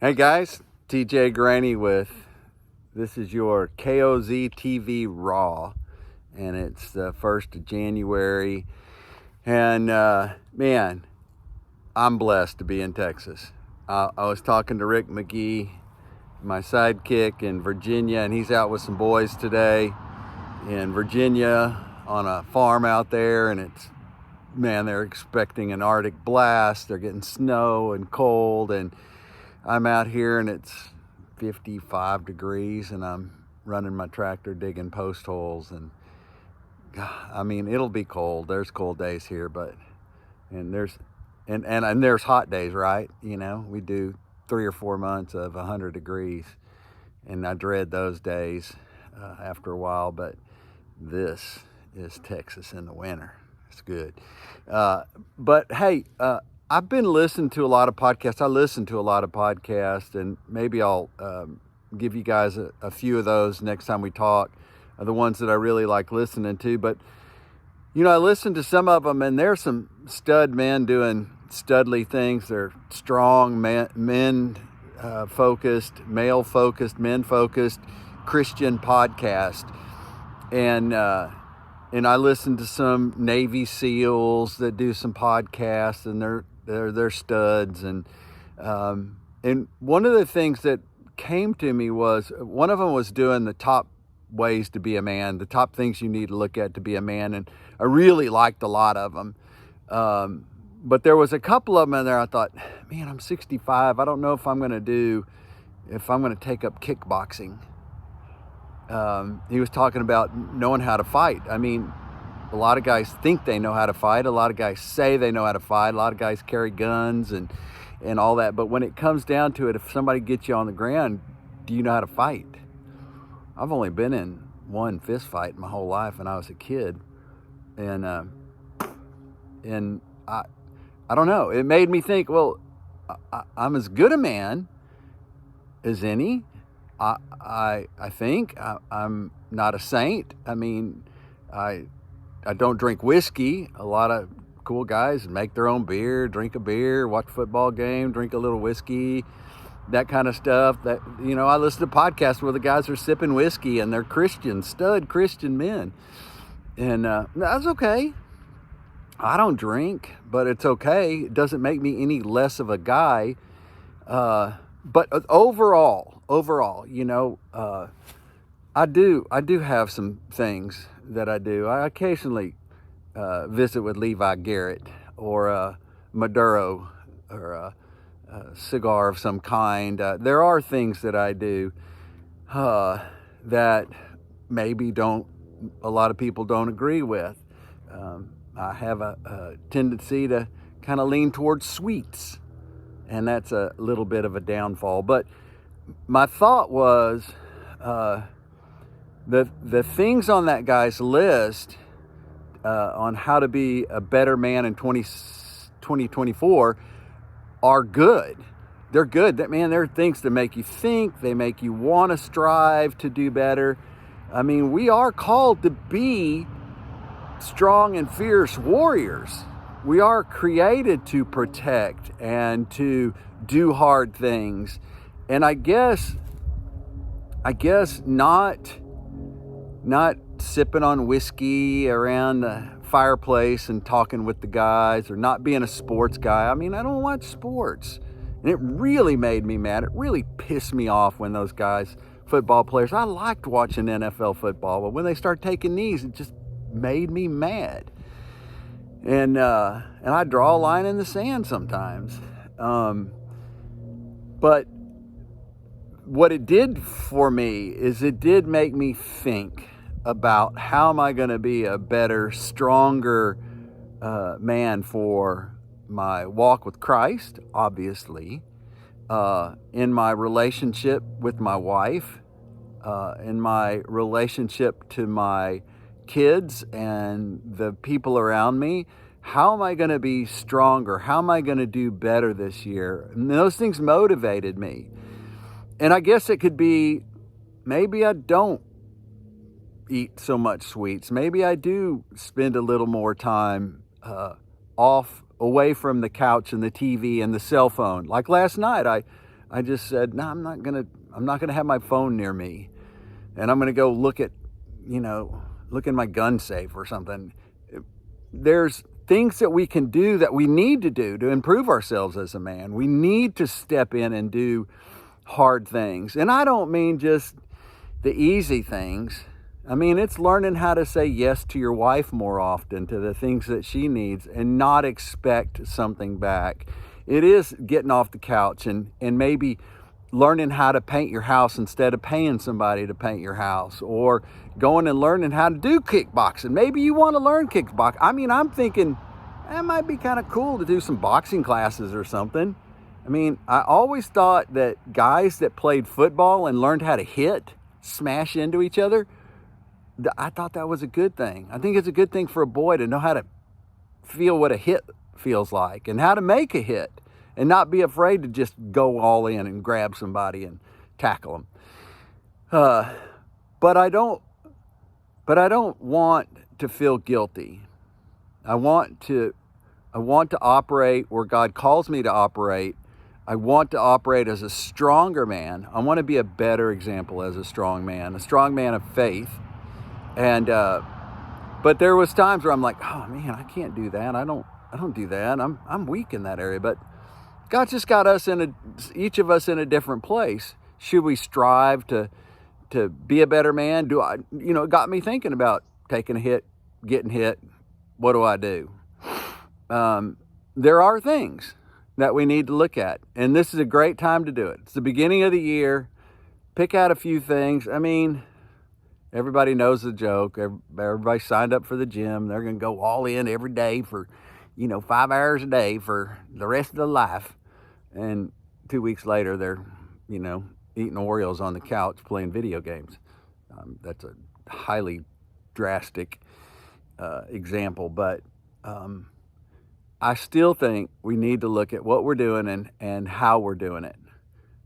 Hey guys, TJ Graney this is your KOZ Raw, and it's the 1st of January. And man, I'm blessed to be in Texas. I was talking to Rick McGee, my sidekick in Virginia, and he's out with some boys today in Virginia on a farm out there, and they're expecting an Arctic blast. They're getting snow and cold, and I'm out here and it's 55 degrees and I'm running my tractor digging post holes, and it'll be cold. There's cold days here, and there's hot days, right? We do 3 or 4 months of 100 degrees, and I dread those days after a while, but this is Texas in the winter. It's good. But hey, I've been listening to a lot of podcasts. I listen to a lot of podcasts, and maybe I'll give you guys a few of those next time we talk, the ones that I really like listening to. But, I listen to some of them, and there's some stud men doing studly things. They're strong men-focused, male-focused, men-focused Christian podcast. And I listen to some Navy SEALs that do some podcasts, and they're studs. And one of the things that came to me was, one of them was doing the top ways to be a man, the top things you need to look at to be a man, and I really liked a lot of them. But there was a couple of them in there I thought, man, I'm 65. I don't know if I'm going to take up kickboxing. He was talking about knowing how to fight. A lot of guys think they know how to fight. A lot of guys say they know how to fight. A lot of guys carry guns and all that. But when it comes down to it, if somebody gets you on the ground, do you know how to fight? I've only been in one fist fight my whole life, and I was a kid. And I don't know. It made me think, well, I'm as good a man as any. I think I'm not a saint. I don't drink whiskey. A lot of cool guys make their own beer, drink a beer, watch a football game, drink a little whiskey, that kind of stuff. I listen to podcasts where the guys are sipping whiskey and they're stud Christian men. And that's okay. I don't drink, but it's okay. It doesn't make me any less of a guy. But overall, I do have some things that I do. I occasionally visit with Levi Garrett or Maduro or a cigar of some kind. There are things that I do that maybe a lot of people don't agree with. I have a tendency to kind of lean towards sweets, and that's a little bit of a downfall. But my thought was, the things on that guy's list on how to be a better man in 2024 are good. They're good. There are things that make you think. They make you want to strive to do better. We are called to be strong and fierce warriors. We are created to protect and to do hard things. And I guess not sipping on whiskey around the fireplace and talking with the guys, or not being a sports guy. I don't watch sports. And it really made me mad. It really pissed me off when those guys, football players, I liked watching NFL football, but when they start taking knees, it just made me mad. And I draw a line in the sand sometimes. But what it did for me is it did make me think about, how am I going to be a better, stronger man for my walk with Christ, obviously, in my relationship with my wife, in my relationship to my kids and the people around me. How am I going to be stronger? How am I going to do better this year? And those things motivated me. And I guess it could be, maybe I don't eat so much sweets. Maybe I do spend a little more time away from the couch and the TV and the cell phone. Like last night, I I just said, no, I'm not gonna have my phone near me, and I'm gonna go look in my gun safe or something. There's things that we can do that we need to do to improve ourselves as a man. We need to step in and do hard things. And I don't mean just the easy things. I mean, it's learning how to say yes to your wife more often, to the things that she needs, and not expect something back. It is getting off the couch and maybe learning how to paint your house instead of paying somebody to paint your house, or going and learning how to do kickboxing. Maybe you want to learn kickboxing. I mean, I'm thinking that might be kind of cool to do some boxing classes or something. I mean, I always thought that guys that played football and learned how to smash into each other, I thought that was a good thing. I think it's a good thing for a boy to know how to feel what a hit feels like and how to make a hit, and not be afraid to just go all in and grab somebody and tackle them. But I don't want to feel guilty. I want to operate where God calls me to operate. I want to operate as a stronger man. I want to be a better example as a strong man of faith. And but there was times where I'm like, oh man, I can't do that. I don't do that. I'm weak in that area. But God just got each of us in a different place. Should we strive to be a better man? It got me thinking about taking a hit, getting hit. What do I do? There are things that we need to look at, and this is a great time to do it. It's the beginning of the year. Pick out a few things. I mean, everybody knows the joke. Everybody signed up for the gym. They're going to go all in every day for 5 hours a day for the rest of their life. And 2 weeks later, they're, eating Oreos on the couch playing video games. That's a highly drastic example, but I still think we need to look at what we're doing and how we're doing it.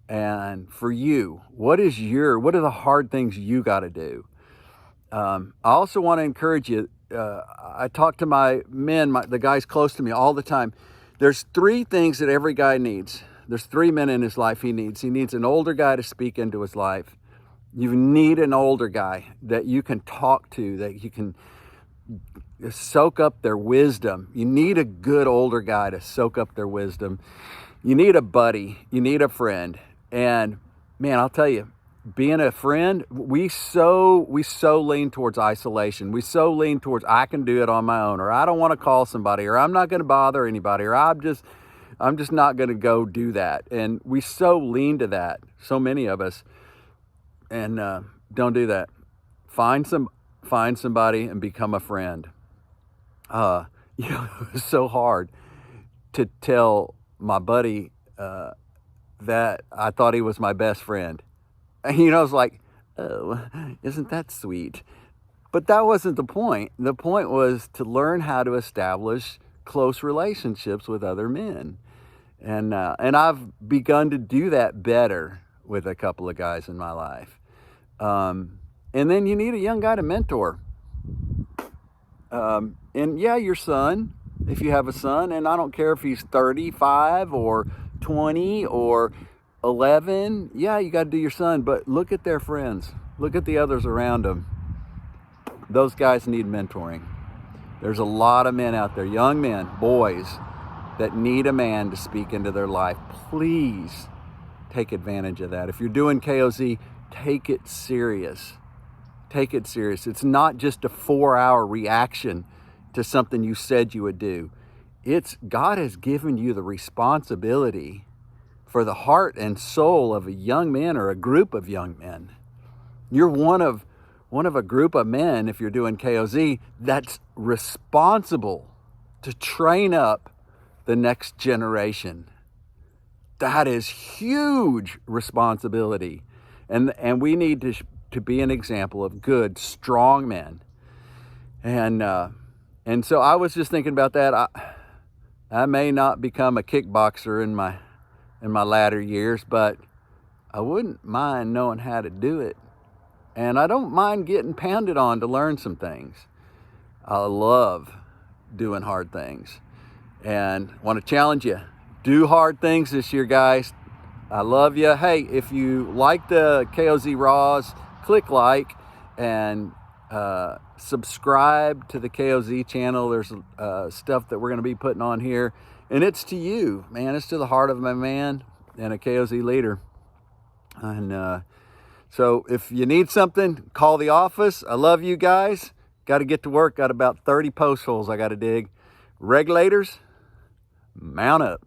And for you, what are the hard things you got to do? I also want to encourage you. I talk to my men, the guys close to me all the time. There's 3 things that every guy needs. There's 3 men in his life he needs. He needs an older guy to speak into his life. You need an older guy that you can talk to, that you can soak up their wisdom. You need a good older guy to soak up their wisdom. You need a buddy. You need a friend. And man, I'll tell you, being a friend, we so lean towards isolation. We so lean towards I can do it on my own, or I don't want to call somebody, or I'm not going to bother anybody, or I'm just not going to go do that. And we so lean to that, so many of us, and don't do that. Find somebody and become a friend. It was so hard to tell my buddy that I thought he was my best friend. And I was like, oh, isn't that sweet? But that wasn't the point. The point was to learn how to establish close relationships with other men. And I've begun to do that better with a couple of guys in my life. And then you need a young guy to mentor. And yeah, your son, if you have a son, and I don't care if he's 35 or 20 or 11, yeah, you got to do your son, but look at their friends. Look at the others around them. Those guys need mentoring. There's a lot of men out there, young men, boys, that need a man to speak into their life. Please take advantage of that. If you're doing KOZ, take it serious. Take it serious. It's not just a 4-hour reaction to something you said you would do. God has given you the responsibility for the heart and soul of a young man or a group of young men. You're one of a group of men, if you're doing KOZ, that's responsible to train up the next generation. That is huge responsibility. And we need to be an example of good, strong men. And so I was just thinking about that. I may not become a kickboxer in my latter years, but I wouldn't mind knowing how to do it. And I don't mind getting pounded on to learn some things. I love doing hard things. And want to challenge you. Do hard things this year, guys. I love you. Hey, if you like the KOZ Raws, click like and subscribe to the KOZ channel. There's stuff that we're going to be putting on here, and it's to you, man. It's to the heart of my man and a KOZ leader. And so if you need something, call the office. I love you guys. Got to get to work. Got about 30 post holes I got to dig. Regulators, mount up.